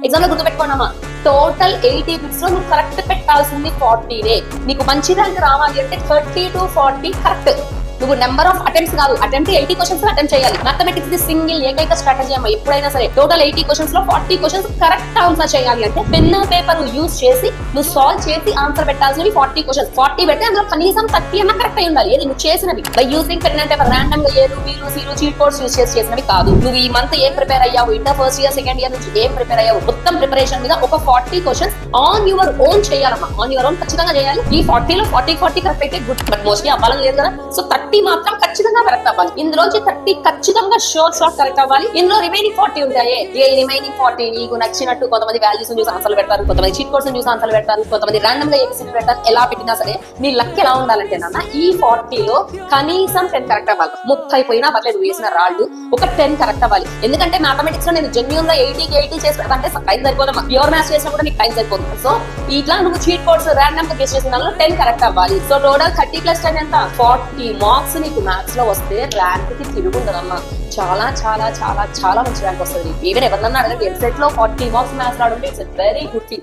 Exam లో గుర్తుపెట్టుకోండమ్మా, total 80 bits లో నువ్వు కరెక్ట్ పెట్టాల్సింది 40నే. నీకు మంచి ర్యాంక్ రావాలి అంటే 30 to 40 కరెక్ట్. నువ్వు నెంబర్ ఆఫ్ అటెంప్ట్స్ కాదు, అటెంప్ట్ 80 క్వశ్చన్స్ అటెంప్ట్ చేయాలి. మ్యాథమెటిక్స్ ది సింగిల్ ఏకైక స్ట్రాటజీ అమ్మా. ఎప్పుడైనా సరే టోటల్ 80 క్వశ్చన్స్ లో 40 క్వశ్చన్స్ కరెక్ట్ ఆన్సర్ చేయాలి అంటే పెన్ పేపర్ యూజ్ చేసి నువ్వు సాల్వ్ చేసి ఆన్సర్ పెట్టాల్సినవి 40 క్వశ్చన్స్. 40 పెడితే అందులో కనీసం 30 అన్న కరెక్ట్ అయి ఉండాలి. ఏది నువ్వు చేసినవి by using pen and paper, random గా ఏలు వీలు సీలు చీట్ కోడ్స్ యూజ్ చేసి చేసినవి కాదు. నువ్వు ఈ మంత్ ఏం ప్రిపేర్ అయ్యావు, inter first year second year నుంచి ఏం ప్రిపేర్ అయ్యావు, మొత్తం ప్రిపరేషన్ మీద ఒక 40 క్వశ్చన్స్ ఆన్ యువర్ ఓన్ చేయాలమ్మా. ఆన్ యువర్ ఓన్ ఖచ్చితంగా చేయాలి. ఈ 40 లో 40 కరెక్ట్ అయితే గుడ్, బట్ మోస్ట్లీ అవ్వాలని లేదు కదా. సో 30 మాత్రం ఖచ్చితంగా కరెక్ట్ అవ్వాలి. ఇందులోంచి 30 ఖచ్చితంగా షోర్ షార్ట్ కరెక్ట్ అవ్వాలి. ఇందులో రిమైనింగ్ 40 ఉంటాయి. ఈ రిమైనింగ్ 40 నీకు నచ్చినట్టు కొంతమంది వాల్యూస్ చూసి ఆన్సర్లు పెడతారు, కొంతమంది చీట్ కోడ్స్ చూసి ఆన్సర్లు పెడతారు, కొంతమంది ర్యాండమ్ గా ఏబిసిడి పెడతారు. ఎలా పెట్టినా సరే నీ లక్ ఎలా ఉండాలంటే నాన్న, ఈ 40 లో కనీసం 10 కరెక్ట్ అవ్వాలి. 30 పోయినా పర్లేదు, వేసిన రాళ్ళు ఒక 10 కరెక్ట్ అవ్వాలి. ఎందుకంటే మ్యాథమెటిక్స్ లో నేను జెన్యూన్ గా 80 చేసి పెడతాంటే టైం సరిపోదమ్మా. ప్యూర్ మ్యాథ్స్ చేసినా కూడా నీకు టైం సరిపోతుంది. సో ఇట్లా నువ్వు చీట్ కోడ్స్ ర్యాండమ్ గా గెస్ చేసిన దానిలో 10 కరెక్ట్ అవ్వాలి. సో టోటల్ 30 + 10 ఎంత 40 మార్క్స్ నీకు మ్యాథ్స్ లో వస్తే ర్యాంక్ కి తిరుగుండదమ్మా. చాలా చాలా చాలా చాలా మంచి ర్యాంక్ వస్తుంది. ఈవెన్ ఎవరన్నా అడగండి, వెబ్సైట్ లో 40 మార్క్స్ మ్యాథ్స్ రావడం ఇట్స్ వెరీ గుడ్ థింగ్.